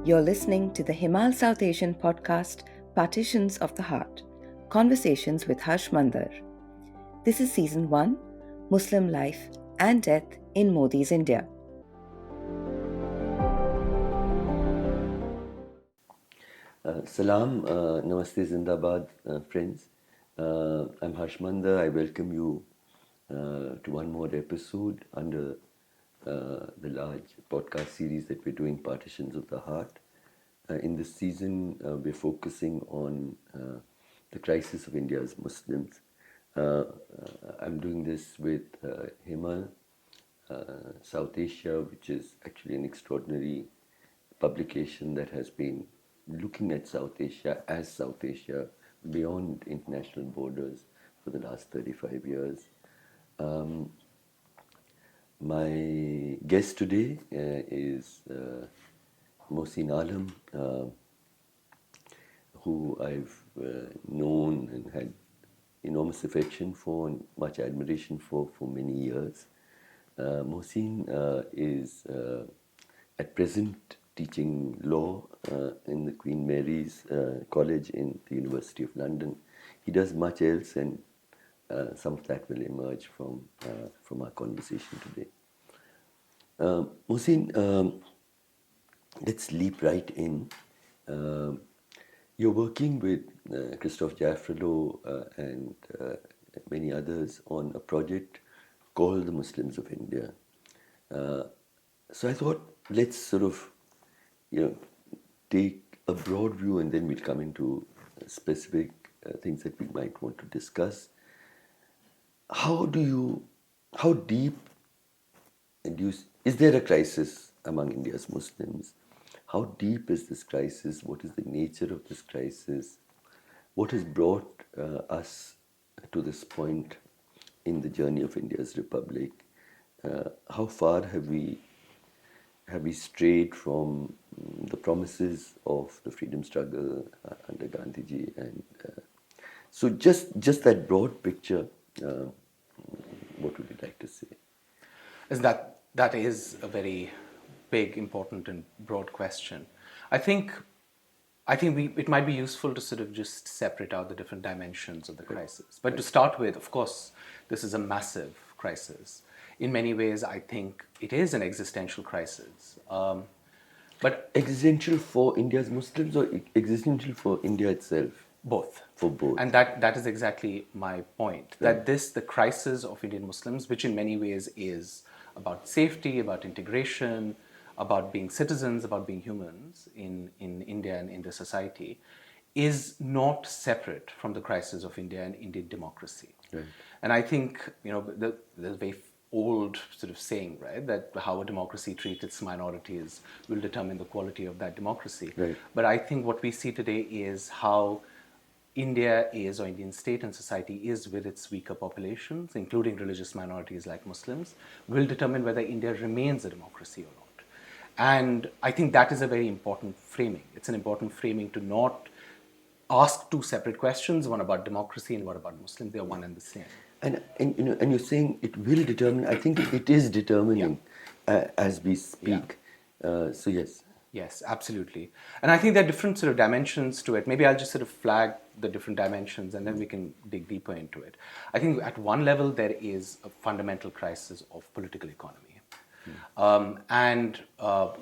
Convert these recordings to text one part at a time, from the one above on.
You're listening to the Himal Southasian podcast, Partitions of the Heart, Conversations with Harsh Mander. This is Season 1, Muslim Life and Death in Modi's India. Salam, Namaste Zindabad, friends. I'm Harsh Mander. I welcome you to one more episode under the large podcast series that we're doing, Partitions of the Heart. In this season, we're focusing on the crisis of India's Muslims. I'm doing this with Himal, South Asia, which is actually an extraordinary publication that has been looking at South Asia as South Asia beyond international borders for the last 35 years. My guest today is Mohsin Alam, who I've known and had enormous affection for and much admiration for many years. Mohsin is at present teaching law in the Queen Mary's College in the University of London. He does much else, and some of that will emerge from our conversation today. Mohsin, let's leap right in. You're working with Christophe Jaffrelot and many others on a project called the Muslims of India. So I thought, let's sort of take a broad view, and then we'll come into specific things that we might want to discuss. How deep is there a crisis among India's Muslims? How deep is this crisis? What is the nature of this crisis? What has brought us to this point in the journey of India's republic? How far have we strayed from the promises of the freedom struggle under Gandhiji? And so just that broad picture, what would you like to say? That is a very big, important and broad question. I think it might be useful to sort of just separate out the different dimensions of the crisis. But to start with, of course, this is a massive crisis. In many ways, I think it is an existential crisis. But existential for India's Muslims or existential for India itself? Both. For both. And that is exactly my point. Right. That the crisis of Indian Muslims, which in many ways is about safety, about integration, about being citizens, about being humans in India and Indian society, is not separate from the crisis of India and Indian democracy. Right. And I think, the very old sort of saying, right, that how a democracy treats its minorities will determine the quality of that democracy. Right. But I think what we see today is how India is, or Indian state and society is, with its weaker populations, including religious minorities like Muslims, will determine whether India remains a democracy or not. And I think that is a very important framing. It's an important framing to not ask two separate questions, one about democracy and one about Muslims. They are one and the same. And you're saying it will determine. I think it is determining as we speak. Yeah. So yes. Yes, absolutely. And I think there are different sort of dimensions to it. Maybe I'll just sort of flag the different dimensions and then we can dig deeper into it. I think at one level there is a fundamental crisis of political economy. And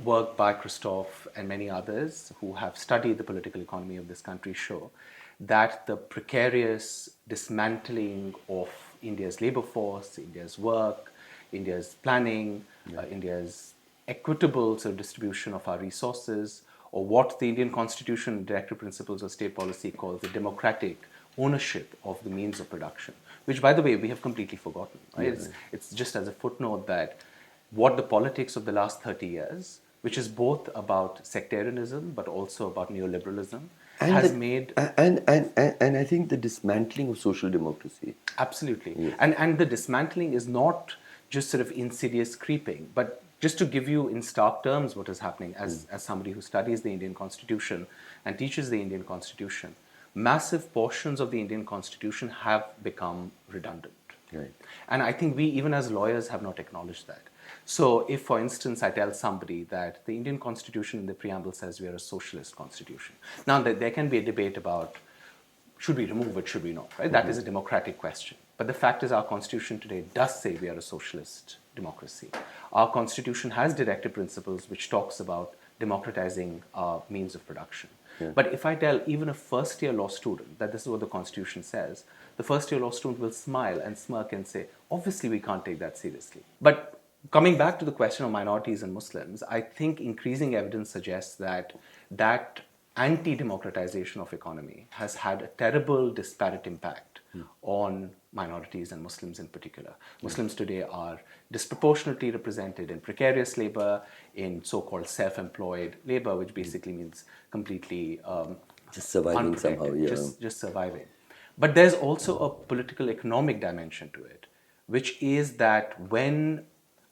work by Christophe and many others who have studied the political economy of this country show that the precarious dismantling of India's labor force, India's work, India's planning, India's equitable sort of distribution of our resources, or what the Indian Constitution and Directive Principles of State Policy calls the democratic ownership of the means of production, which, by the way, we have completely forgotten. Right? Yeah. It's just as a footnote that what the politics of the last 30 years, which is both about sectarianism but also about neoliberalism, and has made... And I think the dismantling of social democracy. Absolutely. Yes. And the dismantling is not just sort of insidious creeping, but just to give you in stark terms what is happening as somebody who studies the Indian Constitution and teaches the Indian Constitution, massive portions of the Indian Constitution have become redundant. Right. And I think we, even as lawyers, have not acknowledged that. So, if, for instance, I tell somebody that the Indian Constitution in the preamble says we are a socialist constitution, now there can be a debate about should we remove it, should we not, right? That is a democratic question. But the fact is, our Constitution today does say we are a socialist democracy. Our Constitution has directive principles which talks about democratizing our means of production. Yeah. But if I tell even a first-year law student that this is what the Constitution says, the first-year law student will smile and smirk and say, obviously we can't take that seriously. But coming back to the question of minorities and Muslims, I think increasing evidence suggests that anti-democratization of economy has had a terrible disparate impact on minorities and Muslims in particular. Muslims today are disproportionately represented in precarious labor, in so-called self-employed labor, which basically means completely Just surviving unprotected, somehow, yeah. just surviving. But there's also a political economic dimension to it, which is that when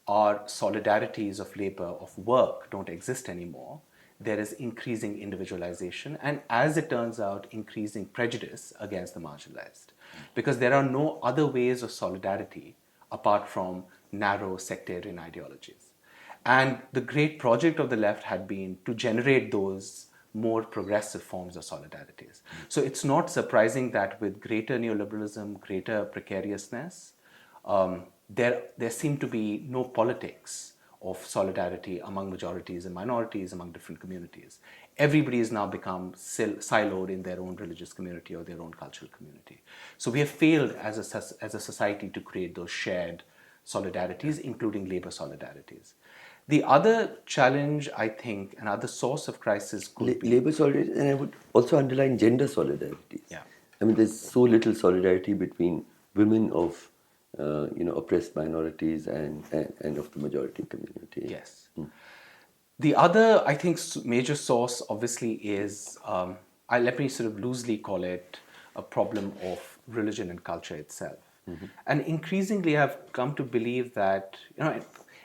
our solidarities of labor, of work, don't exist anymore, there is increasing individualization and, as it turns out, increasing prejudice against the marginalized. Because there are no other ways of solidarity apart from narrow sectarian ideologies. And the great project of the left had been to generate those more progressive forms of solidarities. So it's not surprising that with greater neoliberalism, greater precariousness, there seem to be no politics of solidarity among majorities and minorities, among different communities. Everybody has now become siloed in their own religious community or their own cultural community. So we have failed as a society to create those shared solidarities, including labor solidarities. The other challenge, I think, another source of crisis could be... Labor solidarity, and I would also underline gender solidarities. Yeah. I mean, there's so little solidarity between women of oppressed minorities and of the majority community. Yes. The other, I think, major source obviously is, let me sort of loosely call it a problem of religion and culture itself. And increasingly I've come to believe that,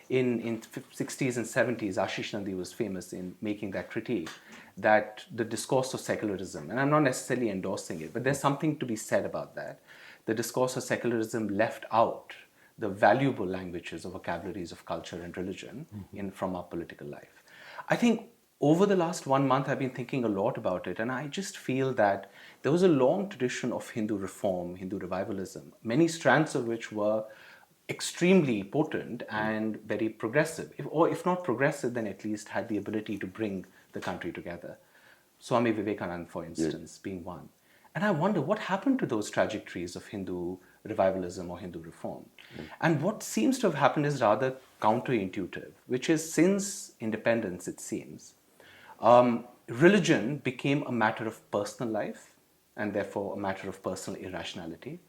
in 60s and 70s, Ashish Nandi was famous in making that critique, that the discourse of secularism, and I'm not necessarily endorsing it, but there's something to be said about that. The discourse of secularism left out the valuable languages or vocabularies of culture and religion from our political life. I think over the last 1 month, I've been thinking a lot about it, and I just feel that there was a long tradition of Hindu reform, Hindu revivalism, many strands of which were extremely potent and very progressive. If not progressive, then at least had the ability to bring the country together. Swami Vivekananda, for instance, being one. And I wonder what happened to those trajectories of Hindu revivalism or Hindu reform. And what seems to have happened is rather counterintuitive, which is since independence, it seems, religion became a matter of personal life and therefore a matter of personal irrationality.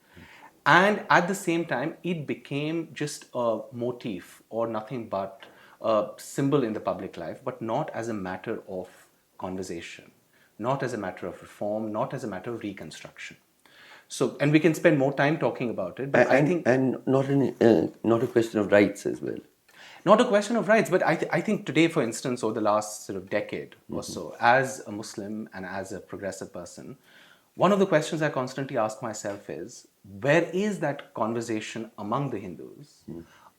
And at the same time, it became just a motif or nothing but a symbol in the public life, but not as a matter of conversation, not as a matter of reform, not as a matter of reconstruction. So, and we can spend more time talking about it, but I think... And not a question of rights as well. Not a question of rights, but I think today, for instance, or the last sort of decade or so, as a Muslim and as a progressive person, one of the questions I constantly ask myself is, where is that conversation among the Hindus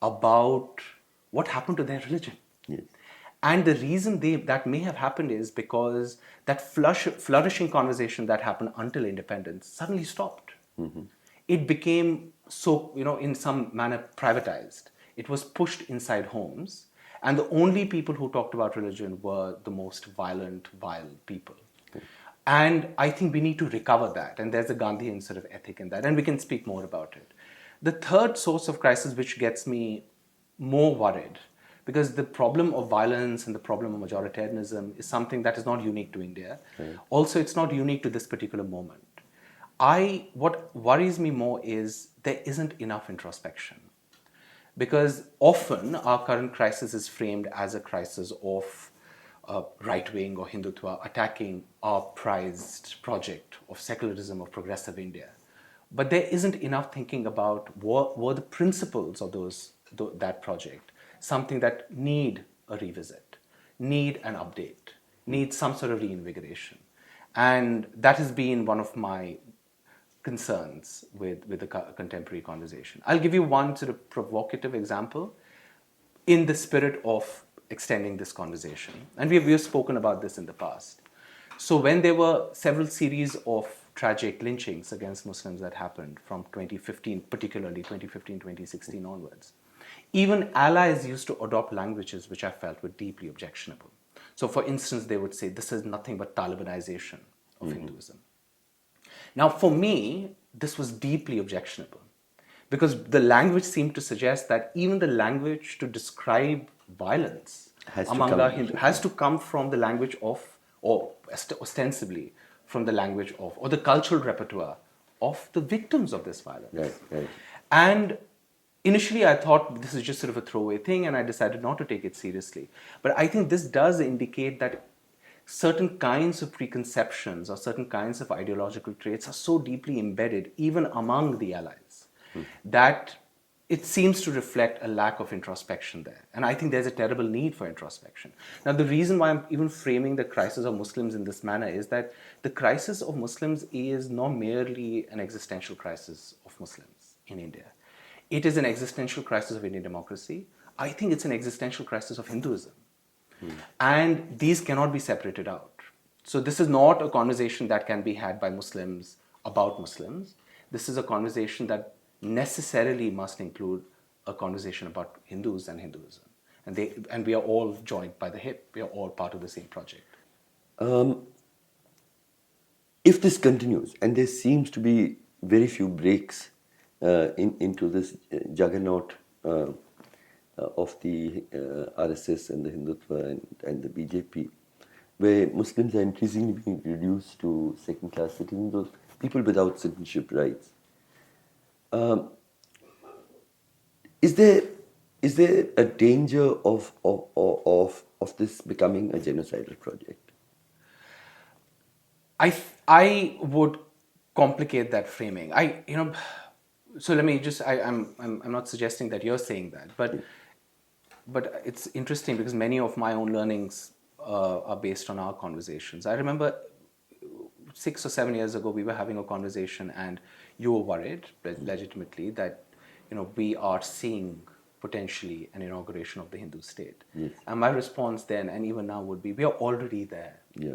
about what happened to their religion? Yes. And the reason that may have happened is because that flourishing conversation that happened until independence suddenly stopped. It became so, in some manner privatized. It was pushed inside homes, and the only people who talked about religion were the most violent, vile people. And I think we need to recover that, and there's a Gandhian sort of ethic in that, and we can speak more about it. The third source of crisis which gets me more worried, because the problem of violence and the problem of majoritarianism is something that is not unique to India. Also, it's not unique to this particular moment. What worries me more is there isn't enough introspection. Because often our current crisis is framed as a crisis of right-wing or Hindutva attacking our prized project of secularism of progressive India. But there isn't enough thinking about were the principles of that project something that need a revisit, need an update, need some sort of reinvigoration. And that has been one of my concerns with the contemporary conversation. I'll give you one sort of provocative example in the spirit of extending this conversation. And we have spoken about this in the past. So when there were several series of tragic lynchings against Muslims that happened from 2015, particularly 2015, 2016 onwards, even allies used to adopt languages which I felt were deeply objectionable. So for instance, they would say, this is nothing but Talibanization of Hinduism. Now, for me, this was deeply objectionable because the language seemed to suggest that even the language to describe violence among our Hindus has to come from the language of, or ostensibly from the language of, or the cultural repertoire of the victims of this violence. Right, right. And initially, I thought this is just sort of a throwaway thing, and I decided not to take it seriously. But I think this does indicate that certain kinds of preconceptions or certain kinds of ideological traits are so deeply embedded, even among the allies, that it seems to reflect a lack of introspection there. And I think there's a terrible need for introspection. Now, the reason why I'm even framing the crisis of Muslims in this manner is that the crisis of Muslims is not merely an existential crisis of Muslims in India. It is an existential crisis of Indian democracy. I think it's an existential crisis of Hinduism. And these cannot be separated out. So this is not a conversation that can be had by Muslims about Muslims. This is a conversation that necessarily must include a conversation about Hindus and Hinduism. And we are all joined by the hip. We are all part of the same project. If this continues, and there seems to be very few breaks into this juggernaut of the RSS and the Hindutva and the BJP, where Muslims are increasingly being reduced to second-class citizens, or people without citizenship rights. Is there a danger of this becoming a genocidal project? I would complicate that framing. So let me just. I'm not suggesting that you're saying that, but it's interesting because many of my own learnings are based on our conversations. I remember 6 or 7 years ago we were having a conversation, and you were worried, legitimately, that we are seeing potentially an inauguration of the Hindu state. Yes. And my response then, and even now, would be: we are already there. Yeah.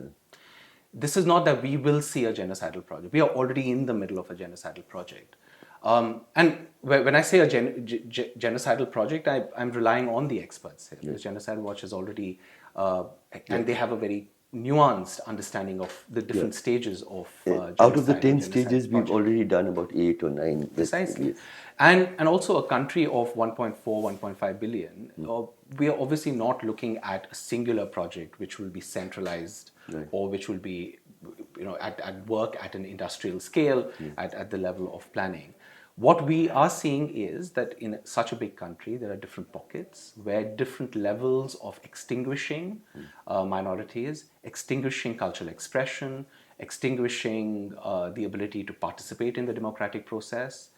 This is not that we will see a genocidal project. We are already in the middle of a genocidal project. And when I say a genocidal project, I'm relying on the experts here. Because Genocide Watch is already, and they have a very nuanced understanding of the different stages of genocide. Out of the 10 stages, we've already done about 8 or 9. Precisely. And also a country of 1.4, 1.5 billion, we are obviously not looking at a singular project which will be centralized, right, or which will be at work at an industrial scale, at the level of planning. What we are seeing is that in such a big country, there are different pockets where different levels of extinguishing minorities, extinguishing cultural expression, extinguishing the ability to participate in the democratic process,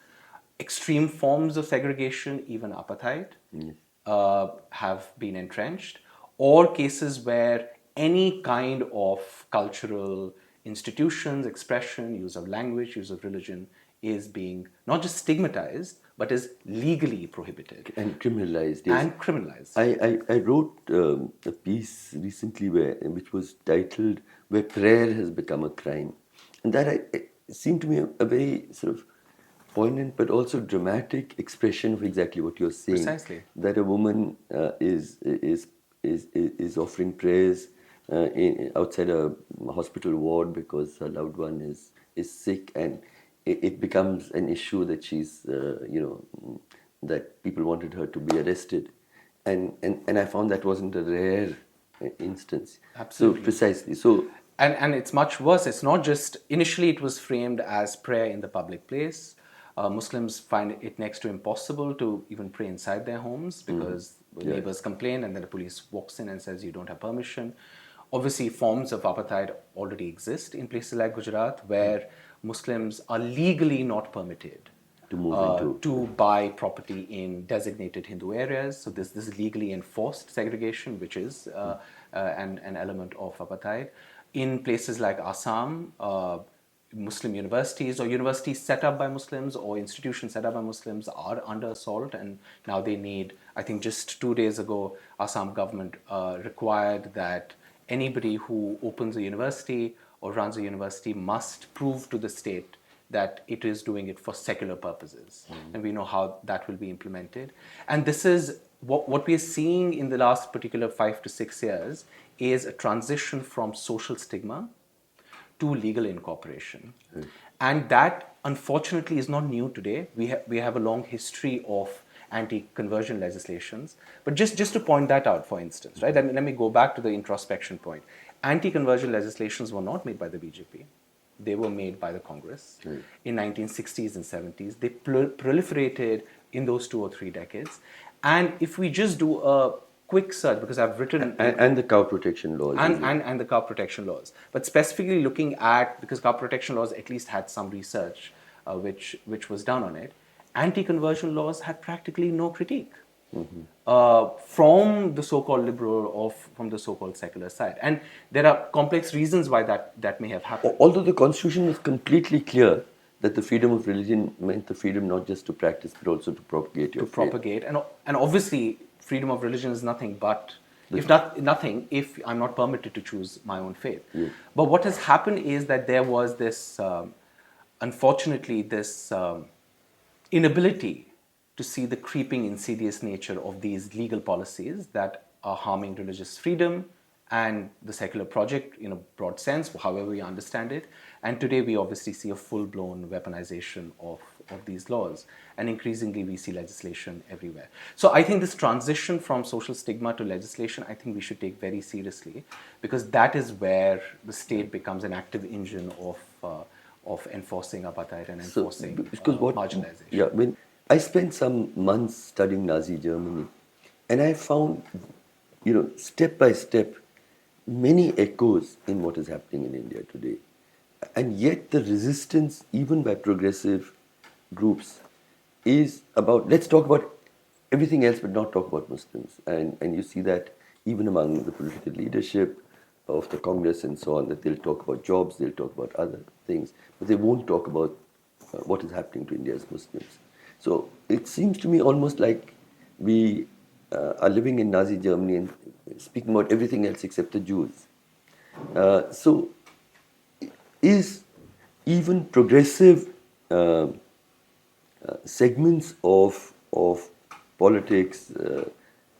extreme forms of segregation, even apartheid, have been entrenched, or cases where any kind of cultural institutions, expression, use of language, use of religion is being not just stigmatized, but is legally prohibited. And criminalized. Yes. And criminalized. I wrote a piece recently which was titled "Where Prayer Has Become a Crime." And that it seemed to me a very sort of poignant but also dramatic expression of exactly what you're saying. Precisely. That a woman is offering prayers outside a hospital ward because her loved one is sick, and it becomes an issue that she's that people wanted her to be arrested, and I found that wasn't a rare instance. Absolutely. So precisely. So and it's much worse. It's not just, initially it was framed as prayer in the public place. Muslims find it next to impossible to even pray inside their homes because neighbors complain, and then the police walks in and says you don't have permission. Obviously, forms of apartheid already exist in places like Gujarat, where Muslims are legally not permitted to buy property in designated Hindu areas. So this is legally enforced segregation, which is an element of apartheid. In places like Assam, Muslim universities or universities set up by Muslims or institutions set up by Muslims are under assault, and now they need, I think just 2 days ago, Assam government required that anybody who opens a university or runs a university must prove to the state that it is doing it for secular purposes. And we know how that will be implemented. And this is what we are seeing in the last particular 5 to 6 years is a transition from social stigma to legal incorporation. And that, unfortunately, is not new today. We have a long history of anti-conversion legislations. But just to point that out, for instance, right? Let me go back to the introspection point. Anti-conversion legislations were not made by the BJP. They were made by the Congress in 1960s and 70s. They proliferated in those 2 or 3 decades. And if we just do a quick search, because I've written... And the cow protection laws. And the cow protection laws. But specifically looking at, because cow protection laws at least had some research which was done on it, anti-conversion laws had practically no critique from the so-called liberal or from the so-called secular side. And there are complex reasons why that may have happened. Although the constitution was completely clear that the freedom of religion meant the freedom not just to practice but also to propagate your faith. Propagate. And obviously, freedom of religion is nothing but, if I'm not permitted to choose my own faith. Yeah. But what has happened is that there was this, unfortunately, this inability to see the creeping insidious nature of these legal policies that are harming religious freedom and the secular project in a broad sense, however we understand it. And today we obviously see a full-blown weaponization of these laws. And increasingly we see legislation everywhere. So I think this transition from social stigma to legislation, I think we should take very seriously, because that is where the state becomes an active engine of enforcing apartheid and enforcing marginalization. Yeah, I spent some months studying Nazi Germany, and I found, step by step, many echoes in what is happening in India today. And yet the resistance, even by progressive groups, is about, let's talk about everything else but not talk about Muslims. And you see that even among the political leadership of the Congress and so on, that they'll talk about jobs, they'll talk about other things, but they won't talk about what is happening to India's Muslims. So it seems to me almost like we are living in Nazi Germany and speaking about everything else except the Jews. So is even progressive segments of politics,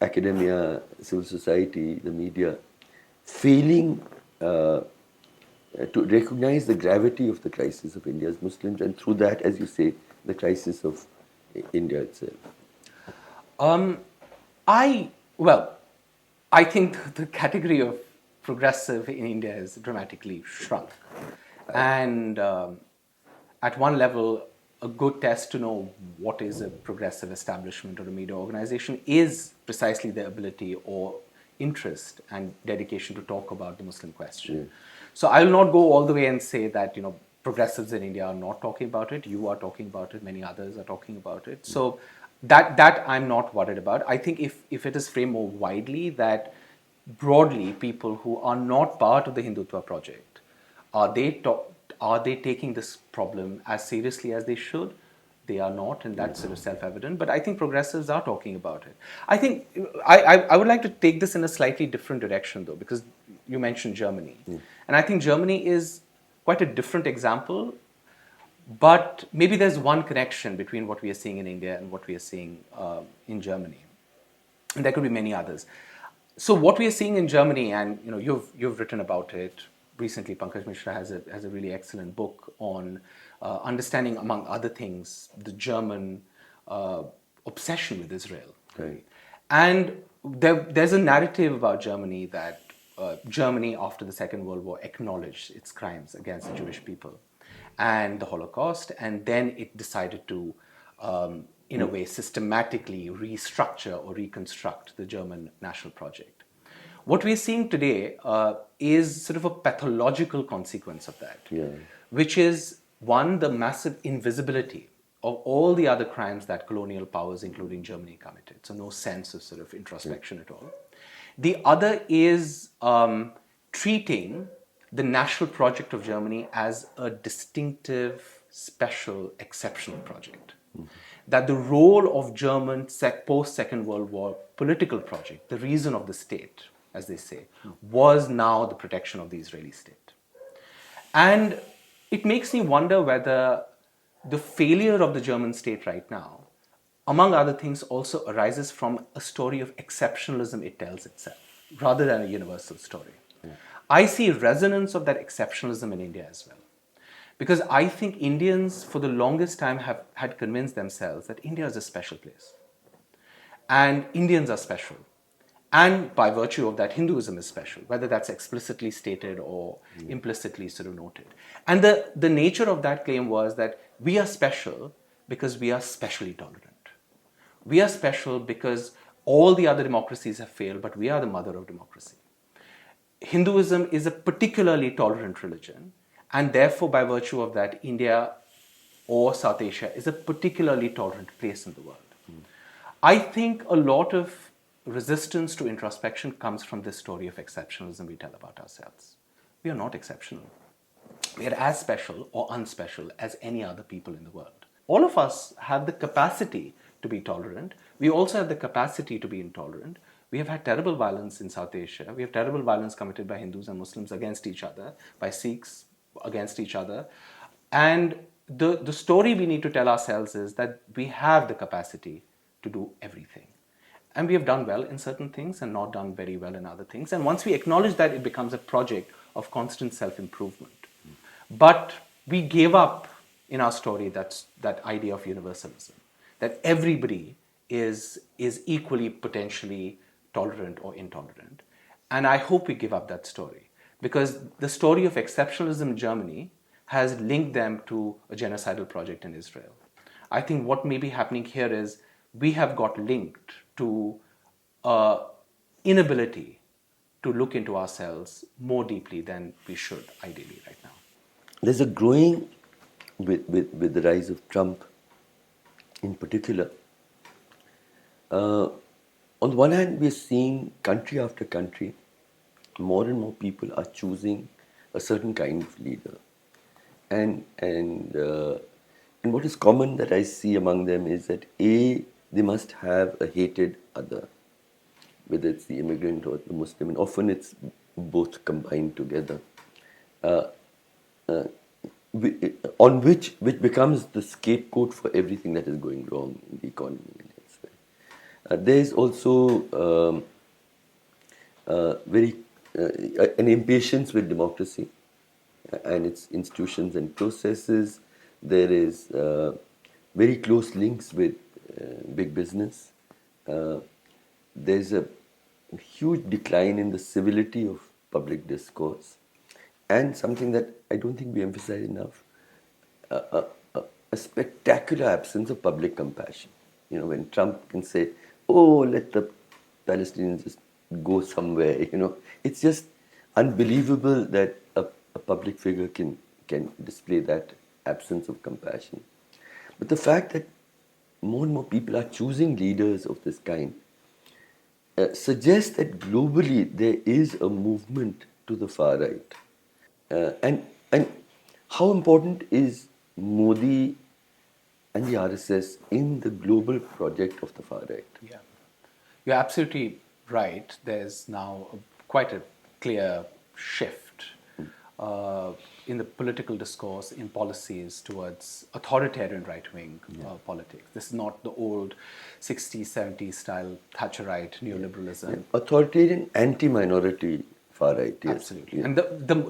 academia, civil society, the media, failing to recognize the gravity of the crisis of India's Muslims, and through that, as you say, the crisis of India itself? I think the category of progressive in India has dramatically shrunk. And at one level, a good test to know what is a progressive establishment or a media organization is precisely their ability or interest and dedication to talk about the Muslim question. Yeah. So I will not go all the way and say that, progressives in India are not talking about it. You are talking about it. Many others are talking about it. So that I'm not worried about. I think if it is framed more widely, that broadly people who are not part of the Hindutva project, are they taking this problem as seriously as they should? They are not, and that's sort of self-evident. But I think progressives are talking about it. I think I would like to take this in a slightly different direction, though, because you mentioned Germany. And I think Germany is quite a different example, but maybe there's one connection between what we are seeing in India and what we are seeing in Germany. And there could be many others. So what we are seeing in Germany, and you've written about it recently, Pankaj Mishra has a really excellent book on understanding, among other things, the German obsession with Israel. Right. And there's a narrative about Germany that Germany, after the Second World War, acknowledged its crimes against the Jewish people and the Holocaust, and then it decided to, in a way, systematically restructure or reconstruct the German national project. What we're seeing today is sort of a pathological consequence of that, which is, one, the massive invisibility of all the other crimes that colonial powers, including Germany, committed. So no sense of sort of introspection at all. The other is treating the national project of Germany as a distinctive, special, exceptional project. That the role of German post-Second World War political project, the reason of the state, as they say, was now the protection of the Israeli state. And it makes me wonder whether the failure of the German state right now, among other things, also arises from a story of exceptionalism it tells itself, rather than a universal story. I see resonance of that exceptionalism in India as well. Because I think Indians, for the longest time, had convinced themselves that India is a special place. And Indians are special. And by virtue of that, Hinduism is special, whether that's explicitly stated or implicitly sort of noted. And the nature of that claim was that we are special because we are specially tolerant. We are special because all the other democracies have failed, but we are the mother of democracy. Hinduism is a particularly tolerant religion, and therefore, by virtue of that, India or South Asia is a particularly tolerant place in the world. I think a lot of resistance to introspection comes from this story of exceptionalism we tell about ourselves. We are not exceptional. We are as special or unspecial as any other people in the world. All of us have the capacity to be tolerant. We also have the capacity to be intolerant. We have had terrible violence in South Asia. We have terrible violence committed by Hindus and Muslims against each other, by Sikhs against each other. And the story we need to tell ourselves is that we have the capacity to do everything. And we have done well in certain things and not done very well in other things. And once we acknowledge that, it becomes a project of constant self-improvement. But we gave up in our story that idea of universalism, that everybody is equally potentially tolerant or intolerant. And I hope we give up that story, because the story of exceptionalism in Germany has linked them to a genocidal project in Israel. I think what may be happening here is we have got linked to inability to look into ourselves more deeply than we should ideally right now. There's a growing, with the rise of Trump in particular, on the one hand, we're seeing country after country, more and more people are choosing a certain kind of leader. And what is common that I see among them is that they must have a hated other, whether it's the immigrant or the Muslim, and often it's both combined together, on which becomes the scapegoat for everything that is going wrong in the economy and elsewhere. There is also an impatience with democracy and its institutions and processes. There is very close links with big business. There's a huge decline in the civility of public discourse, and something that I don't think we emphasize enough, a spectacular absence of public compassion. You know, when Trump can say, "Oh, let the Palestinians just go somewhere," you know, it's just unbelievable that a public figure can display that absence of compassion. But the fact that more and more people are choosing leaders of this kind suggests that globally there is a movement to the far right. And how important is Modi and the RSS in the global project of the far right? Yeah, you're absolutely right. There's now quite a clear shift in the political discourse, in policies towards authoritarian right-wing politics. This is not the old 60s, 70s style Thatcherite neoliberalism. Yeah. Authoritarian anti-minority far right, yes. Absolutely. Yeah. And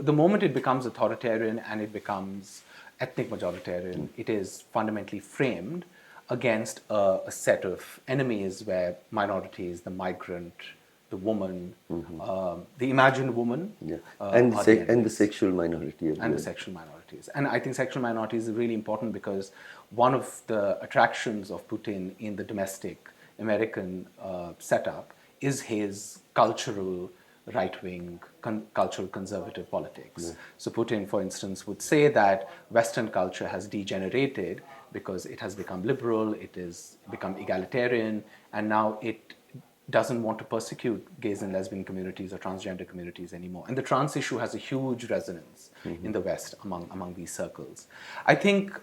the moment it becomes authoritarian and it becomes ethnic majoritarian, it is fundamentally framed against a set of enemies where minorities, the migrant, the woman, the imagined woman, and the sexual minority as well. And the sexual minorities. And I think sexual minorities is really important because one of the attractions of Putin in the domestic American setup is his cultural right-wing, cultural conservative politics. So Putin, for instance, would say that Western culture has degenerated because it has become liberal, it has become egalitarian, and now it doesn't want to persecute gays and lesbian communities or transgender communities anymore. And the trans issue has a huge resonance in the West among these circles. I think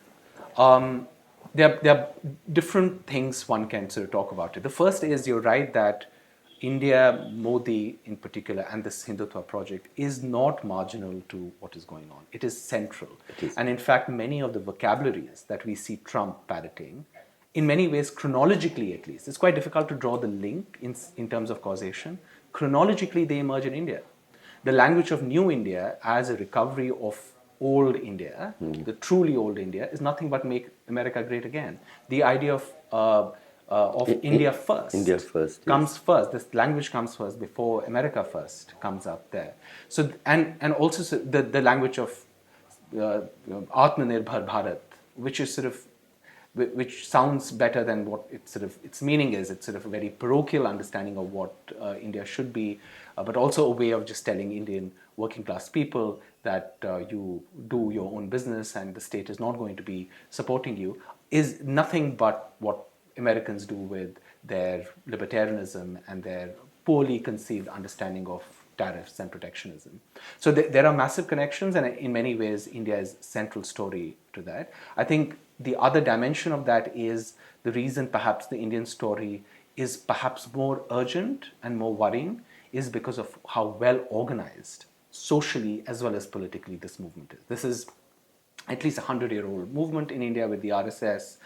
there are different things one can sort of talk about it. The first is, you're right that India, Modi in particular, and this Hindutva project is not marginal to what is going on. It is central. And in fact, many of the vocabularies that we see Trump parroting, in many ways, chronologically at least, it's quite difficult to draw the link in terms of causation. Chronologically, they emerge in India. The language of New India as a recovery of old India, the truly old India, is nothing but make America great again. The idea of India first, comes first. This language comes first before America first comes up there. So and also the language of Atmanirbhar Bharat, which is sort of, which sounds better than what its meaning is. It's sort of a very parochial understanding of what India should be, but also a way of just telling Indian working class people that you do your own business and the state is not going to be supporting you, is nothing but what Americans do with their libertarianism and their poorly conceived understanding of tariffs and protectionism. So there are massive connections, and in many ways, India is central story to that. I think the other dimension of that is the reason perhaps the Indian story is perhaps more urgent and more worrying is because of how well organized socially as well as politically this movement is. This is at least a 100-year-old movement in India with the RSS,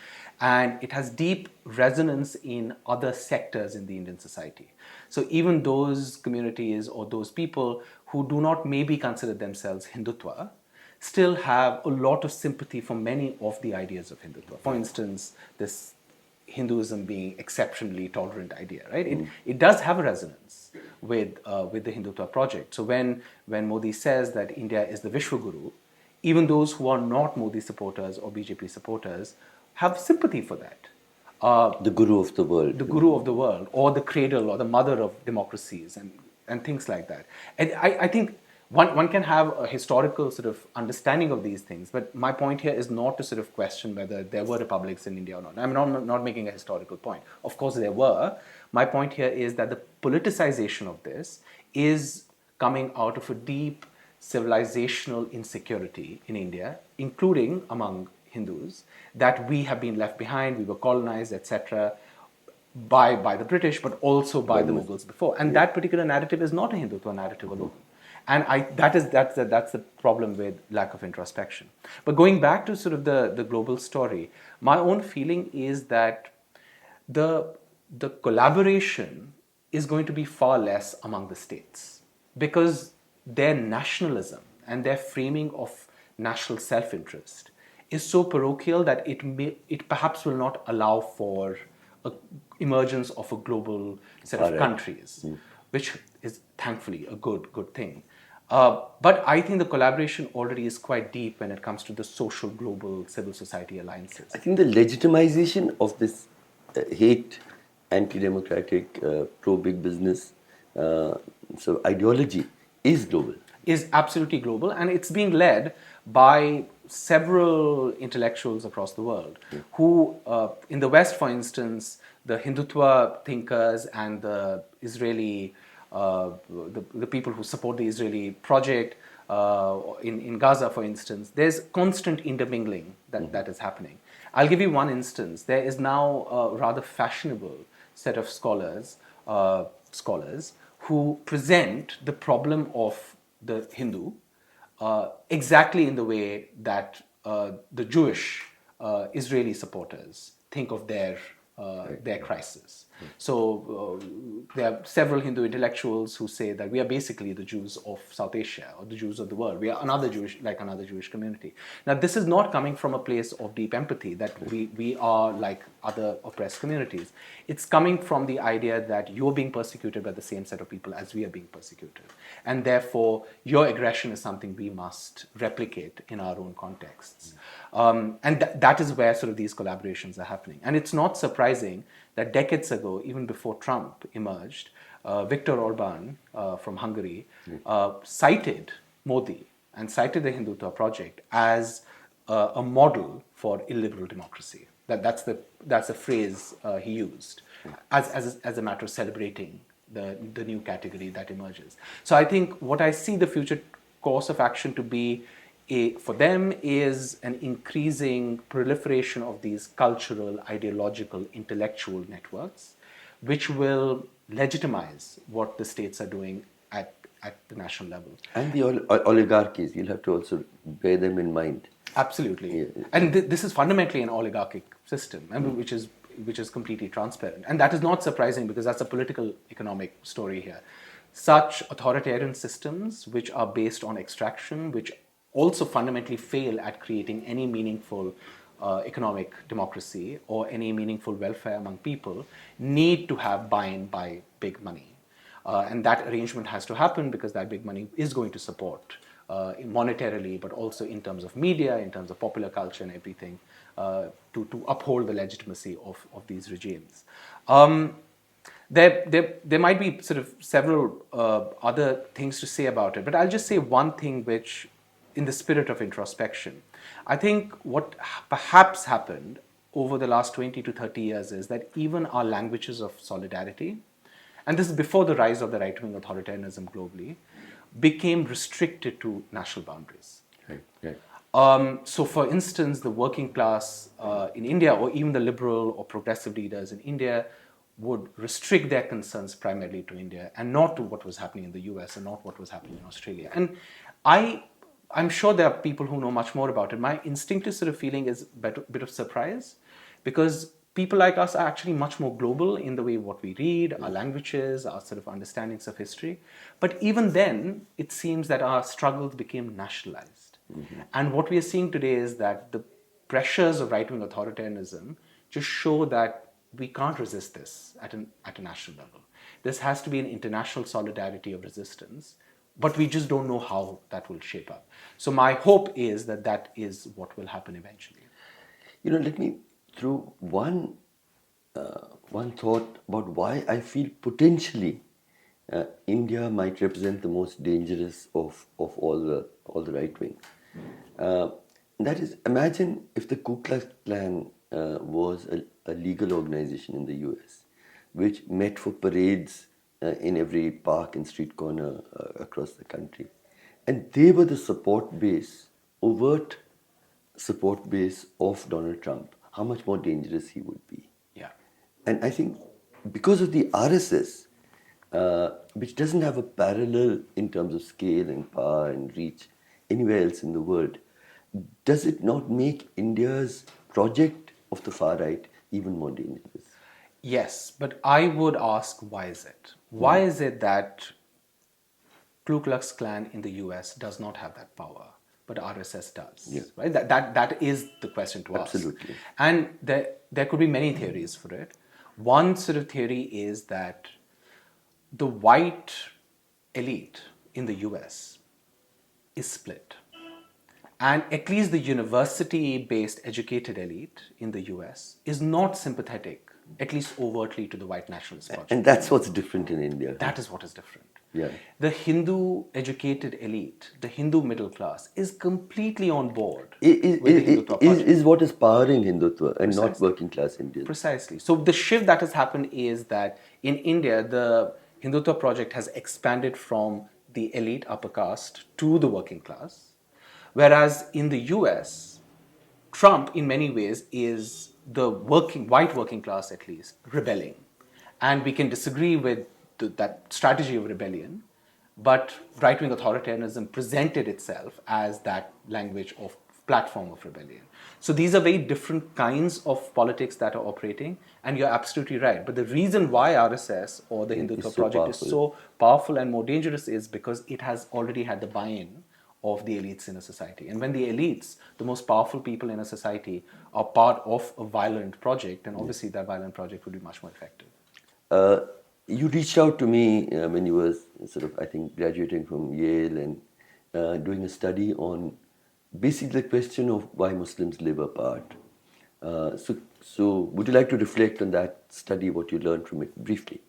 and it has deep resonance in other sectors in the Indian society. So even those communities or those people who do not maybe consider themselves Hindutva still have a lot of sympathy for many of the ideas of Hindutva. For instance, this Hinduism being exceptionally tolerant idea, right? It does have a resonance with the Hindutva project. So when Modi says that India is the Vishwaguru, even those who are not Modi supporters or BJP supporters have sympathy for that. The guru of the world. The guru of the world, or the cradle or the mother of democracies and things like that. And I think one can have a historical sort of understanding of these things, but my point here is not to sort of question whether there were republics in India or not. I'm not making a historical point. Of course there were. My point here is that the politicization of this is coming out of a deep civilizational insecurity in India, including among Hindus, that we have been left behind, we were colonized, etc., by the British, but also by the Mughals before. And that particular narrative is not a Hindutva narrative alone. And that's the problem with lack of introspection. But going back to sort of the global story, my own feeling is that the collaboration is going to be far less among the states, because their nationalism and their framing of national self-interest is so parochial that it perhaps will not allow for emergence of a global set of countries, which is thankfully a good thing. But I think the collaboration already is quite deep when it comes to the social global civil society alliances. I think the legitimization of this hate, anti-democratic, pro-big business so ideology is global. Is absolutely global, and it's being led by several intellectuals across the world who, in the West, for instance, the Hindutva thinkers and the Israeli, the people who support the Israeli project in Gaza, for instance, there's constant intermingling that is happening. I'll give you one instance. There is now a rather fashionable set of scholars who present the problem of the Hindu exactly in the way that the Jewish Israeli supporters think of their crisis. So there are several Hindu intellectuals who say that we are basically the Jews of South Asia or the Jews of the world. We are another Jewish community. Now, this is not coming from a place of deep empathy that we are like other oppressed communities. It's coming from the idea that you're being persecuted by the same set of people as we are being persecuted. And therefore, your aggression is something we must replicate in our own contexts. And that is where sort of these collaborations are happening. And it's not surprising that decades ago, even before Trump emerged, Viktor Orban from Hungary cited Modi and cited the Hindutva project as a model for illiberal democracy. That's the phrase he used. as a matter of celebrating the new category that emerges. So I think what I see the future course of action to be for them is an increasing proliferation of these cultural, ideological, intellectual networks, which will legitimize what the states are doing at the national level. And the oligarchies, you'll have to also bear them in mind. Absolutely. Yeah. And this is fundamentally an oligarchic system, I mean, which is completely transparent. And that is not surprising because that's a political economic story here. Such authoritarian systems, which are based on extraction, which also fundamentally fail at creating any meaningful economic democracy or any meaningful welfare among people, need to have buy-in by big money. And that arrangement has to happen because that big money is going to support monetarily, but also in terms of media, in terms of popular culture and everything, to uphold the legitimacy of these regimes. There might be sort of several other things to say about it, but I'll just say one thing which, in the spirit of introspection, I think what perhaps happened over the last 20 to 30 years is that even our languages of solidarity, and this is before the rise of the right-wing authoritarianism globally, became restricted to national boundaries. Right. So, for instance, the working class in India, or even the liberal or progressive leaders in India, would restrict their concerns primarily to India and not to what was happening in the US and not what was happening in Australia. And I'm sure there are people who know much more about it. My instinctive sort of feeling is a bit of surprise because people like us are actually much more global in the way what we read, our languages, our sort of understandings of history. But even then, it seems that our struggles became nationalized. Mm-hmm. And what we are seeing today is that the pressures of right-wing authoritarianism just show that we can't resist this at a national level. This has to be an international solidarity of resistance, but we just don't know how that will shape up. So my hope is that that is what will happen eventually. Let me throw one thought about why I feel potentially India might represent the most dangerous of all the right wing. That is, imagine if the Ku Klux Klan was a legal organization in the US, which met for parades in every park and street corner across the country. And they were the support base, overt support base of Donald Trump. How much more dangerous he would be. Yeah. And I think because of the RSS, which doesn't have a parallel in terms of scale and power and reach anywhere else in the world, does it not make India's project of the far right even more dangerous? Yes, but I would ask, why is it? Why is it that Ku Klux Klan in the US does not have that power, but RSS does? Yeah. Right? That is the question to ask. Absolutely. And there could be many theories for it. One sort of theory is that the white elite in the US is split. And at least the university-based educated elite in the US is not sympathetic, at least overtly, to the white nationalist project. And that's what's different in India. That is what is different. Yeah. The Hindu educated elite, the Hindu middle class, is completely on board with the Hindutva project. Is what is powering Hindutva and Precisely. not working class Indians. Precisely. So the shift that has happened is that in India, the Hindutva project has expanded from the elite upper caste to the working class. Whereas in the US, Trump, in many ways, is the white working class, at least, rebelling. And we can disagree with that strategy of rebellion, but right-wing authoritarianism presented itself as that language of platform of rebellion. So these are very different kinds of politics that are operating, and you're absolutely right. But the reason why RSS or the Hindutva project is so powerful and more dangerous is because it has already had the buy-in of the elites in a society. And when the elites, the most powerful people in a society, are part of a violent project, then obviously that violent project would be much more effective. You reached out to me when you were sort of, I think, graduating from Yale and doing a study on basically the question of why Muslims live apart. So would you like to reflect on that study, what you learned from it briefly?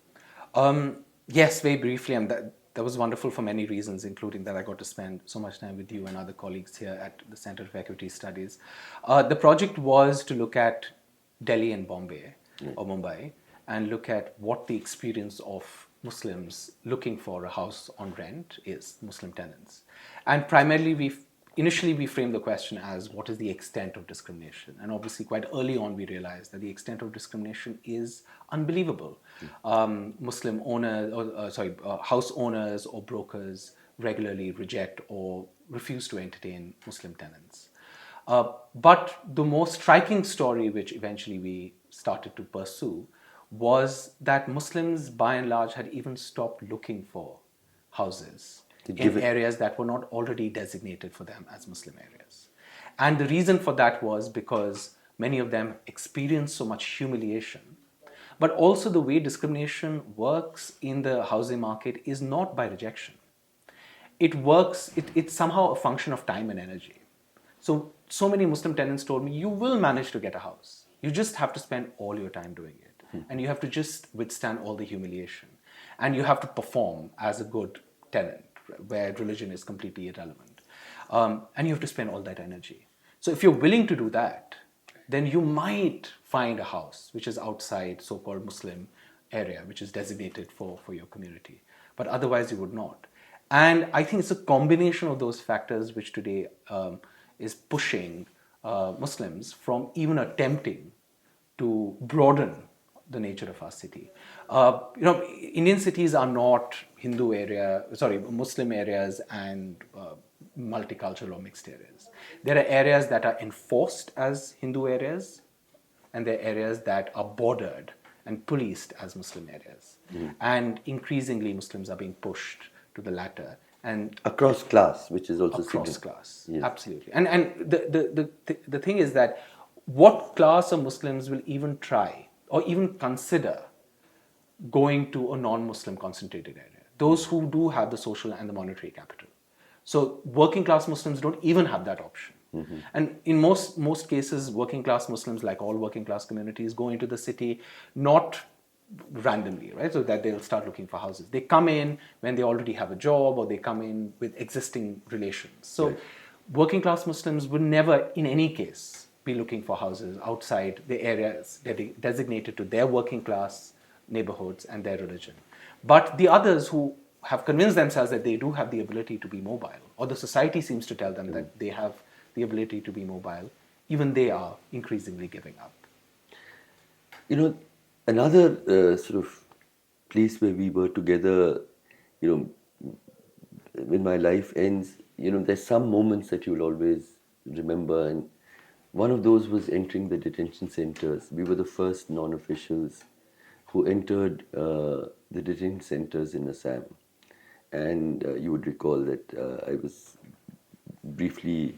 Yes, very briefly. And that was wonderful for many reasons, including that I got to spend so much time with you and other colleagues here at the Center of Equity Studies. The project was to look at Delhi and Bombay or Mumbai and look at what the experience of Muslims looking for a house on rent is, Muslim tenants. And primarily, initially we framed the question as what is the extent of discrimination? And obviously, quite early on, we realized that the extent of discrimination is unbelievable. Muslim owners, house owners or brokers regularly reject or refuse to entertain Muslim tenants. But the most striking story, which eventually we started to pursue, was that Muslims, by and large, had even stopped looking for houses in areas that were not already designated for them as Muslim areas. And the reason for that was because many of them experienced so much humiliation. But also, the way discrimination works in the housing market is not by rejection. It's somehow a function of time and energy. So many Muslim tenants told me, you will manage to get a house. You just have to spend all your time doing it. And you have to just withstand all the humiliation. And you have to perform as a good tenant, where religion is completely irrelevant. And you have to spend all that energy. So if you're willing to do that, then you might find a house which is outside so-called Muslim area, which is designated for your community. But otherwise, you would not. And I think it's a combination of those factors which today is pushing Muslims from even attempting to broaden the nature of our city. Indian cities are not Muslim areas and multicultural or mixed areas. There are areas that are enforced as Hindu areas, and there are areas that are bordered and policed as Muslim areas. And increasingly, Muslims are being pushed to the latter. And across class, which is also across class, yes. Absolutely. And the thing is that what class of Muslims will even try or even consider going to a non-Muslim concentrated area? Those who do have the social and the monetary capital. So working class Muslims don't even have that option. And in most cases, working class Muslims, like all working class communities, go into the city not randomly, right? So that they'll start looking for houses. They come in when they already have a job, or they come in with existing relations. So working class Muslims would never, in any case, be looking for houses outside the areas designated to their working class neighborhoods and their religion. But the others who have convinced themselves that they do have the ability to be mobile, or the society seems to tell them that they have the ability to be mobile, even they are increasingly giving up. Another sort of place where we were together, when my life ends, there's some moments that you'll always remember, and one of those was entering the detention centers. We were the first non-officials who entered the detention centers in Assam. And you would recall that I was briefly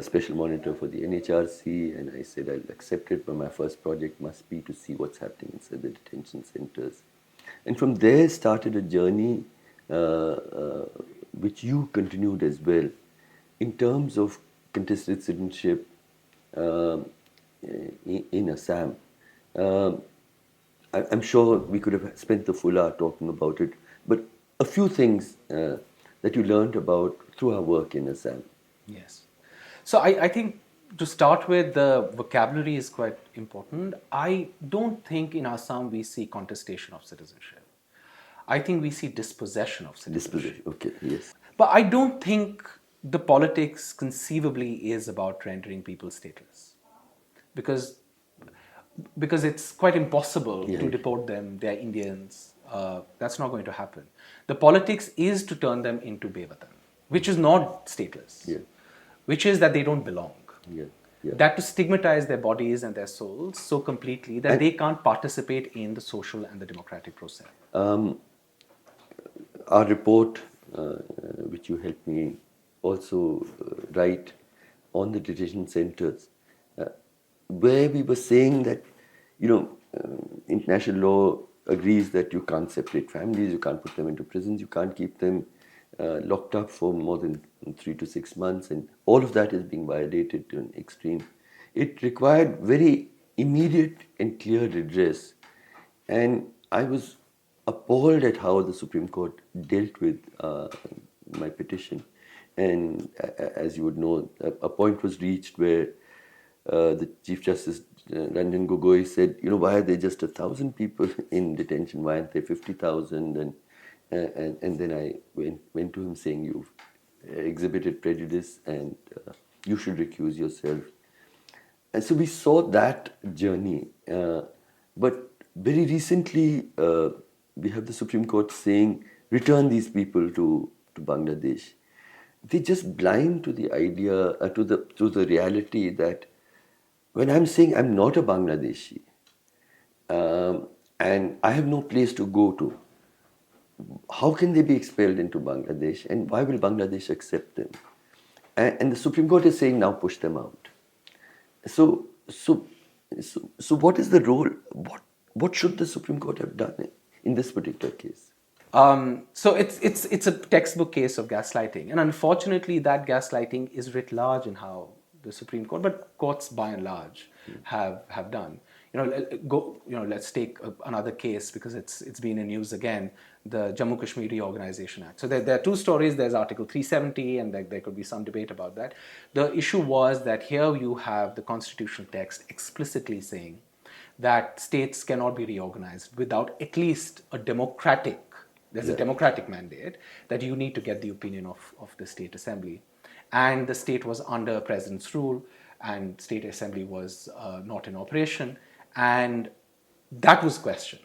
special monitor for the NHRC, and I said I'll accept it, but my first project must be to see what's happening inside the detention centers. And from there started a journey which you continued as well, in terms of contested citizenship in Assam. I'm sure we could have spent the full hour talking about it, but a few things that you learned about through our work in Assam. Yes. So I think to start with, the vocabulary is quite important. I don't think in Assam we see contestation of citizenship. I think we see dispossession of citizenship. Dispossession, okay, yes. But I don't think the politics conceivably is about rendering people stateless. Because it's quite impossible to deport them. They're Indians. That's not going to happen. The politics is to turn them into Bevatan, which is not stateless, which is that they don't belong. That to stigmatize their bodies and their souls so completely that they can't participate in the social and the democratic process. Our report, which you helped me also write on the detention centers, where we were saying that, international law agrees that you can't separate families, you can't put them into prisons, you can't keep them locked up for more than 3 to 6 months, and all of that is being violated to an extreme. It required very immediate and clear redress, and I was appalled at how the Supreme Court dealt with my petition. And as you would know, a point was reached where the Chief Justice Ranjan Gogoi said, why are there just 1,000 people in detention? Why aren't there 50,000? And then I went to him saying, you've exhibited prejudice and you should recuse yourself. And so we saw that journey. But very recently, we have the Supreme Court saying, return these people to Bangladesh. They're just blind to the idea, to the reality that when I'm saying I'm not a Bangladeshi, and I have no place to go to, how can they be expelled into Bangladesh, and why will Bangladesh accept them? And the Supreme Court is saying now push them out. So what is the role? What should the Supreme Court have done in this particular case? So it's a textbook case of gaslighting, and unfortunately, that gaslighting is writ large in how the Supreme Court, but courts by and large have done. Let's take another case because it's been in news again. The Jammu Kashmir Reorganization Act. So there are two stories. There's Article 370, and there could be some debate about that. The issue was that here you have the constitutional text explicitly saying that states cannot be reorganized without at least a democratic. There's a democratic mandate that you need to get the opinion of the state assembly. And the state was under president's rule, and state assembly was not in operation, and that was questioned.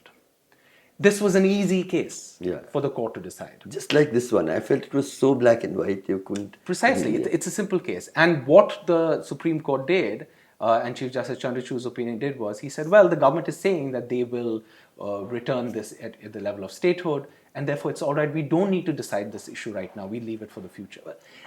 This was an easy case for the court to decide. Just like this one, I felt it was so black and white you couldn't. Precisely, it's a simple case. And what the Supreme Court did, and Chief Justice Chandrachud's opinion did, was he said, well, the government is saying that they will return this at the level of statehood, and therefore it's all right. We don't need to decide this issue right now. We leave it for the future.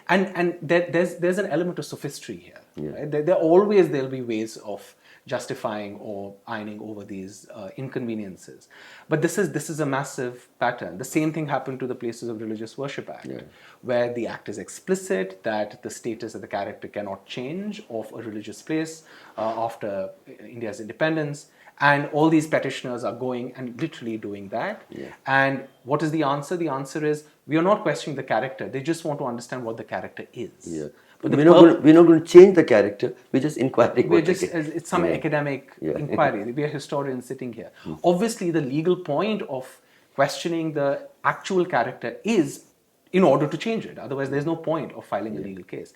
And there's an element of sophistry here. Right? There'll be ways of justifying or ironing over these inconveniences. But this is a massive pattern. The same thing happened to the Places of Religious Worship Act, where the act is explicit that the status of the character cannot change of a religious place after India's independence. And all these petitioners are going and literally doing that. And what is the answer? The answer is, we are not questioning the character. They just want to understand what the character is. But we're not going to change the character. We're just inquiring. It's some academic inquiry. We are historians sitting here. Obviously, the legal point of questioning the actual character is in order to change it. Otherwise, there's no point of filing a legal case.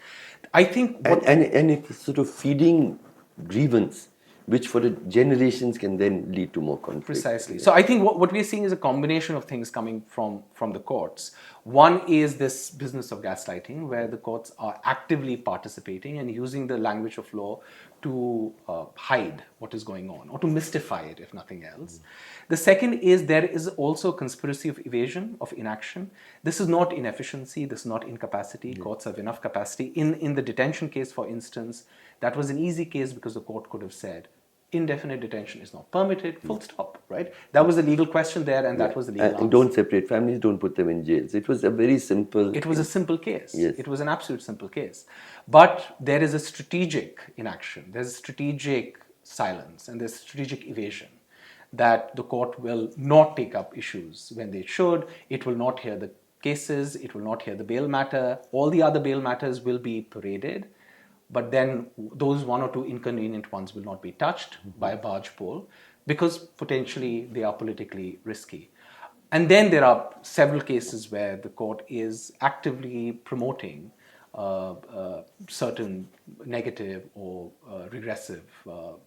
I think... And it's sort of feeding grievance, which for the generations can then lead to more conflict. Precisely. So I think what we're seeing is a combination of things coming from the courts. One is this business of gaslighting, where the courts are actively participating and using the language of law to hide what is going on, or to mystify it, if nothing else. The second is there is also conspiracy of evasion, of inaction. This is not inefficiency, this is not incapacity. Courts have enough capacity. In the detention case, for instance, that was an easy case because the court could have said, indefinite detention is not permitted, full stop, right? That was a legal question there, and that was the legal answer. And don't separate families, don't put them in jails. It was a very simple... It was a simple case. Yes. It was an absolute simple case. But there is a strategic inaction, there's a strategic silence, and there's strategic evasion, that the court will not take up issues when they should. It will not hear the cases, it will not hear the bail matter. All the other bail matters will be paraded, but then those one or two inconvenient ones will not be touched by a barge pole because potentially they are politically risky. And then there are several cases where the court is actively promoting certain negative or regressive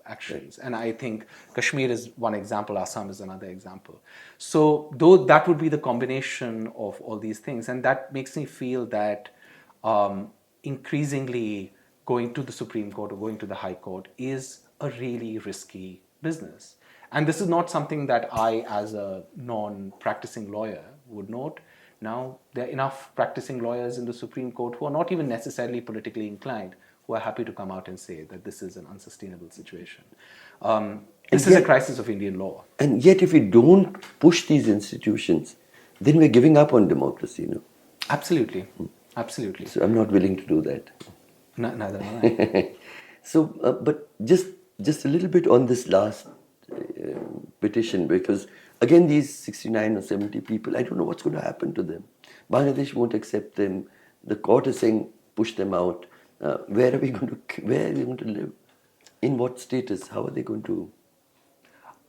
actions. And I think Kashmir is one example, Assam is another example. So though that would be the combination of all these things, and that makes me feel that increasingly going to the Supreme Court or going to the High Court is a really risky business. And this is not something that I, as a non-practicing lawyer, would note. Now, there are enough practicing lawyers in the Supreme Court who are not even necessarily politically inclined, who are happy to come out and say that this is an unsustainable situation. This is a crisis of Indian law. And yet, if we don't push these institutions, then we're giving up on democracy, Absolutely. Absolutely. So I'm not willing to do that. Neither am I. So, but just a little bit on this last petition, because again, these 69 or 70 people, I don't know what's going to happen to them. Bangladesh won't accept them. The court is saying, push them out. Where are we going to live? In what status? How are they going to?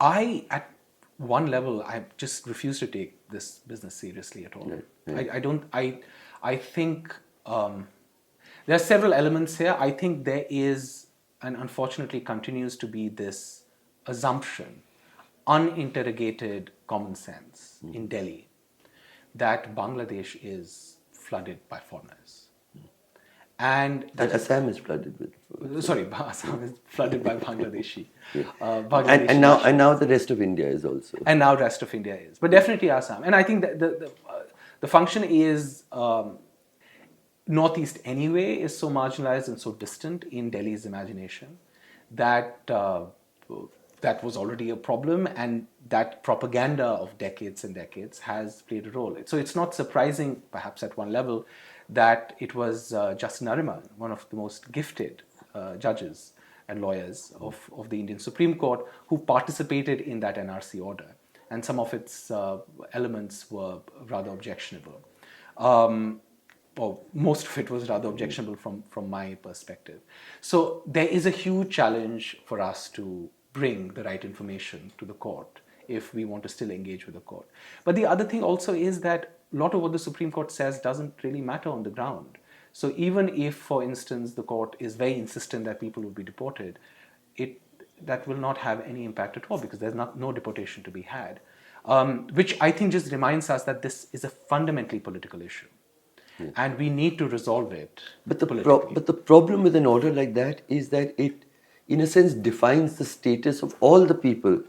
At one level, I just refuse to take this business seriously at all. Right. I don't. I think there are several elements here. I think there is, and unfortunately continues to be, this assumption, uninterrogated common sense in Delhi, that Bangladesh is flooded by foreigners. And That Assam is flooded with. Assam is flooded by Bangladeshi. And now the rest of India is also. And now rest of India is. But definitely Assam. And I think that the function is Northeast anyway is so marginalized and so distant in Delhi's imagination that that was already a problem, and that propaganda of decades and decades has played a role. So it's not surprising, perhaps at one level, that it was Justice Nariman, one of the most gifted judges and lawyers of the Indian Supreme Court, who participated in that NRC order. And some of its elements were rather objectionable. Or most of it was rather objectionable from my perspective. So there is a huge challenge for us to bring the right information to the court if we want to still engage with the court. But the other thing also is that a lot of what the Supreme Court says doesn't really matter on the ground. So even if, for instance, the court is very insistent that people will be deported, that will not have any impact at all, because there's no deportation to be had. Which I think just reminds us that this is a fundamentally political issue. Yeah. And we need to resolve it. But the problem with an order like that is that it, in a sense, defines the status of all the people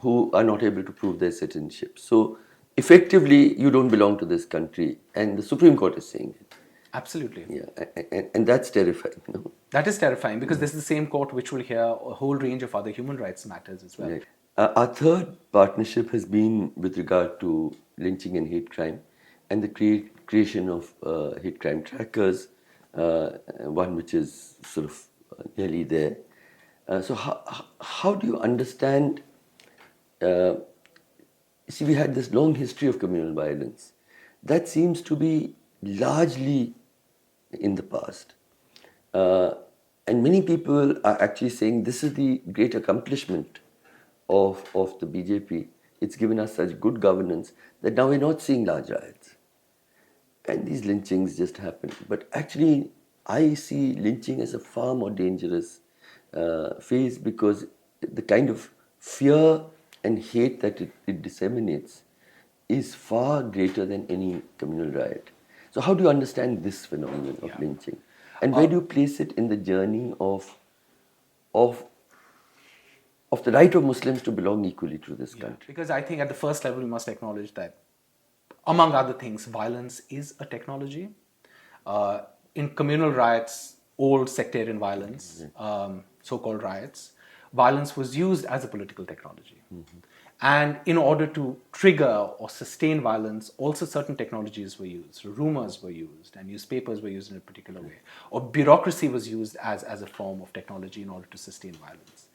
who are not able to prove their citizenship. So effectively, you don't belong to this country, and the Supreme Court is saying it. Absolutely. Yeah, and that's terrifying. No? That is terrifying, because this is the same court which will hear a whole range of other human rights matters as well. Right. Our third partnership has been with regard to lynching and hate crime, and the creation of hate crime trackers, one which is sort of nearly there. So how do you understand, see, we had this long history of communal violence. That seems to be largely in the past. And many people are actually saying this is the great accomplishment of the BJP. It's given us such good governance that now we're not seeing large riots. And these lynchings just happen. But actually, I see lynching as a far more dangerous phase, because the kind of fear and hate that it disseminates is far greater than any communal riot. So how do you understand this phenomenon of lynching? And where do you place it in the journey of the right of Muslims to belong equally to this country? Because I think at the first level, we must acknowledge that, among other things, violence is a technology. In communal riots, old sectarian violence, so-called riots, violence was used as a political technology. Mm-hmm. And in order to trigger or sustain violence, also certain technologies were used. Rumors were used, and newspapers were used in a particular way. Or bureaucracy was used as a form of technology in order to sustain violence.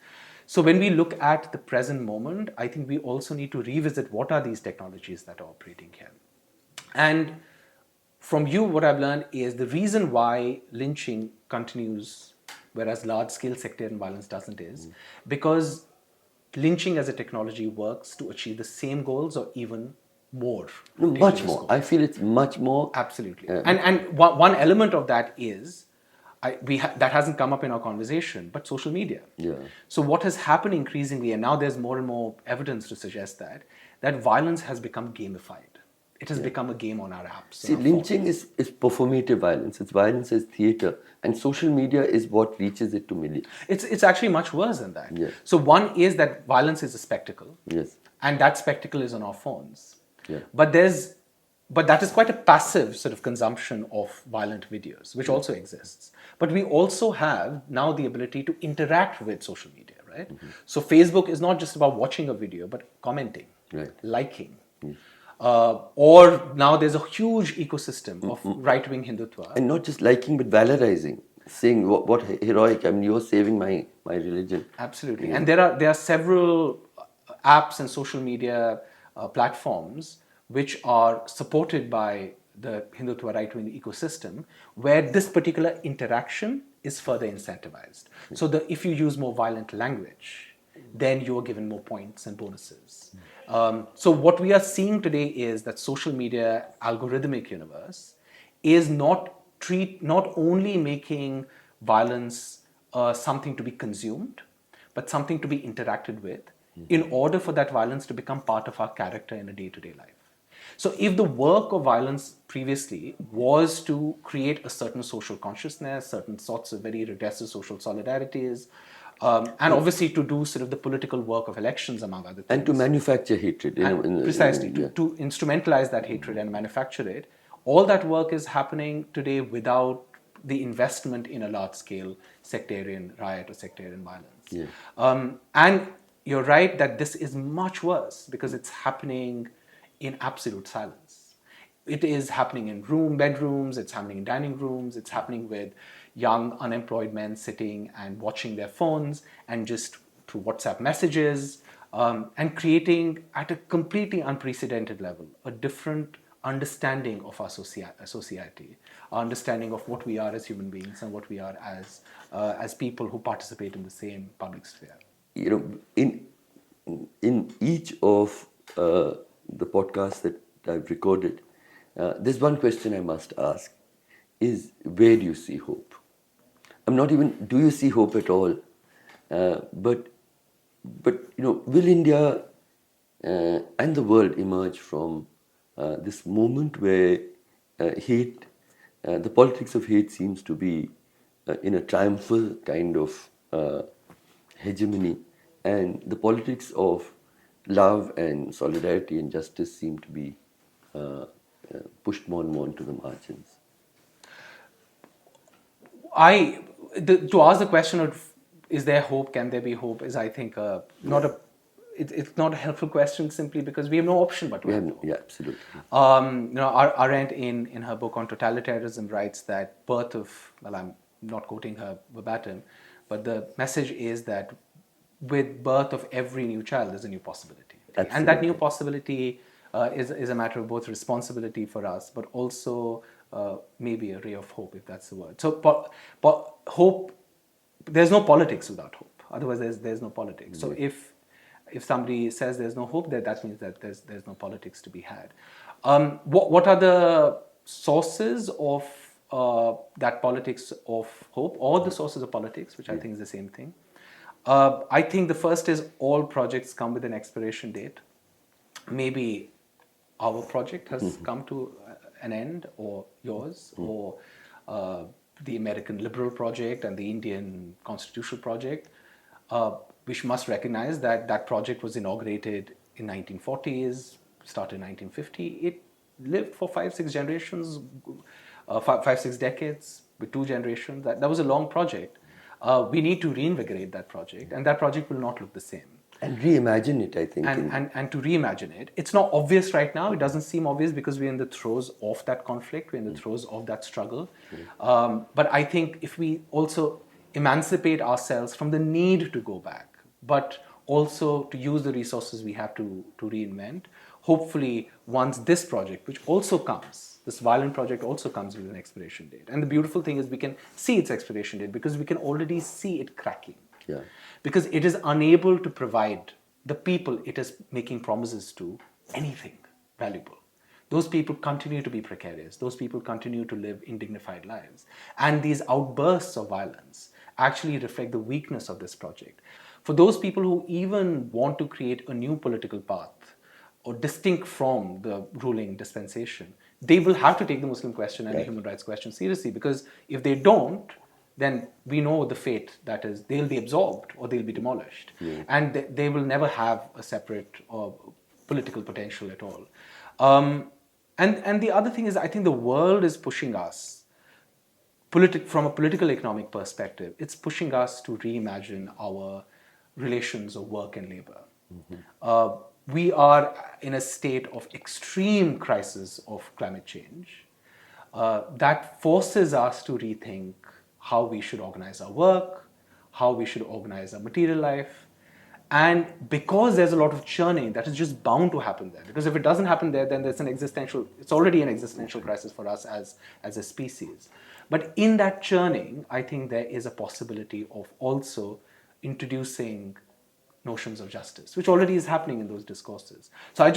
So when we look at the present moment, I think we also need to revisit what are these technologies that are operating here. And from you, what I've learned is the reason why lynching continues, whereas large-scale sectarian violence doesn't, is because lynching as a technology works to achieve the same goals or even more. No, much more. Goals. I feel it's much more. Absolutely. And one element of that is, that hasn't come up in our conversation, but social media. Yeah. So what has happened increasingly, and now there's more and more evidence to suggest that violence has become gamified. It has become a game on our apps. See, lynching is performative violence. It's violence as theatre. And social media is what reaches it to millions. It's actually much worse than that. Yes. So one is that violence is a spectacle. Yes. And that spectacle is on our phones. Yeah. But that is quite a passive sort of consumption of violent videos, which also exists. But we also have now the ability to interact with social media, right? Mm-hmm. So Facebook is not just about watching a video, but commenting, liking. Mm. Or now there's a huge ecosystem of right-wing Hindutva. And not just liking, but valorizing, saying what heroic, I mean, you're saving my religion. Absolutely. Yeah. And there are several apps and social media platforms which are supported by the Hindutva right-wing ecosystem, where this particular interaction is further incentivized. So if you use more violent language, then you are given more points and bonuses. So what we are seeing today is that social media algorithmic universe is not only making violence something to be consumed, but something to be interacted with in order for that violence to become part of our character in a day-to-day life. So if the work of violence previously was to create a certain social consciousness, certain sorts of very regressive social solidarities, and obviously to do sort of the political work of elections, among other things. And to manufacture hatred. Precisely, to instrumentalize that hatred and manufacture it. All that work is happening today without the investment in a large-scale sectarian riot or sectarian violence. Yeah. And you're right that this is much worse because it's happening in absolute silence. It is happening in bedrooms, it's happening in dining rooms, it's happening with young unemployed men sitting and watching their phones and just through WhatsApp messages, and creating at a completely unprecedented level a different understanding of our society, our understanding of what we are as human beings and what we are as people who participate in the same public sphere. You know, in each of the podcasts that I've recorded, there's one question I must ask: is where do you see hope? I'm not even do you see hope at all, but will India and the world emerge from this moment where hate, the politics of hate seems to be in a triumphal kind of hegemony, and the politics of love and solidarity and justice seem to be pushed more and more into the margins? To ask the question of is there hope, can there be hope, is I think it's not a helpful question simply because we have no option but to have hope. Yeah, absolutely. Arendt in her book on totalitarianism writes that I'm not quoting her verbatim, but the message is that with birth of every new child there's a new possibility. Absolutely. And that new possibility is a matter of both responsibility for us, but also maybe a ray of hope, if that's the word. So, but hope, there's no politics without hope. Otherwise, there's no politics. So, if somebody says there's no hope, that means that there's no politics to be had. What are the sources of that politics of hope, or the sources of politics, which I think is the same thing? I think the first is all projects come with an expiration date. Maybe our project has come to an end, or yours, or the American liberal project and the Indian constitutional project. We must recognize that that project was inaugurated in 1940s, started in 1950. It lived for 5-6 generations, 5-6 decades with 2 generations. That was a long project. We need to reinvigorate that project, and that project will not look the same. And reimagine it, I think. And to reimagine it. It's not obvious right now. It doesn't seem obvious because we're in the throes of that conflict. We're in the throes of that struggle. But I think if we also emancipate ourselves from the need to go back, but also to use the resources we have to reinvent, hopefully once this project, which also comes, this violent project also comes with an expiration date. And the beautiful thing is we can see its expiration date because we can already see it cracking. Yeah. Because it is unable to provide the people it is making promises to anything valuable. Those people continue to be precarious. Those people continue to live indignified lives. And these outbursts of violence actually reflect the weakness of this project. For those people who even want to create a new political path or distinct from the ruling dispensation, they will have to take the Muslim question and the human rights question seriously, because if they don't, then we know the fate that is, they'll be absorbed or they'll be demolished. And they will never have a separate political potential at all. And the other thing is, I think the world is pushing us, from a political economic perspective, it's pushing us to reimagine our relations of work and labor. We are in a state of extreme crisis of climate change that forces us to rethink how we should organize our work, how we should organize our material life. And because there's a lot of churning, that is just bound to happen there. Because if it doesn't happen there, then it's already an existential crisis for us as a species. But in that churning, I think there is a possibility of also introducing notions of justice, which already is happening in those discourses. So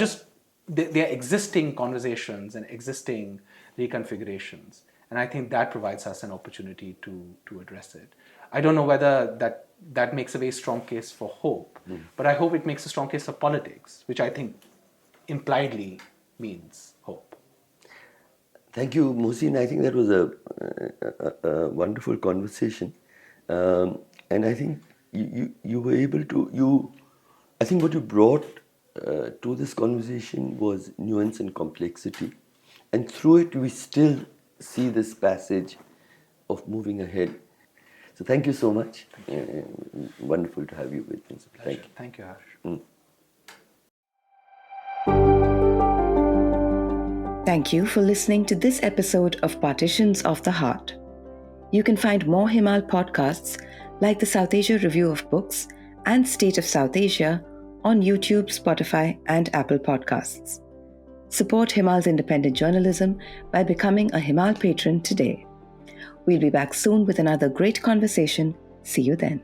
there are existing conversations and existing reconfigurations. And I think that provides us an opportunity to address it. I don't know whether that makes a very strong case for hope, but I hope it makes a strong case for politics, which I think impliedly means hope. Thank you, Mohsin. I think that was a wonderful conversation. And I think you were able to, I think what you brought to this conversation was nuance and complexity. And through it, we still see this passage of moving ahead. So thank you so much. Wonderful to have you with us. Thank you. Thank you, Harsh. Thank you for listening to this episode of Partitions of the Heart. You can find more Himal podcasts like the South Asia Review of Books and State of South Asia on YouTube, Spotify, and Apple Podcasts. Support Himal's independent journalism by becoming a Himal patron today. We'll be back soon with another great conversation. See you then.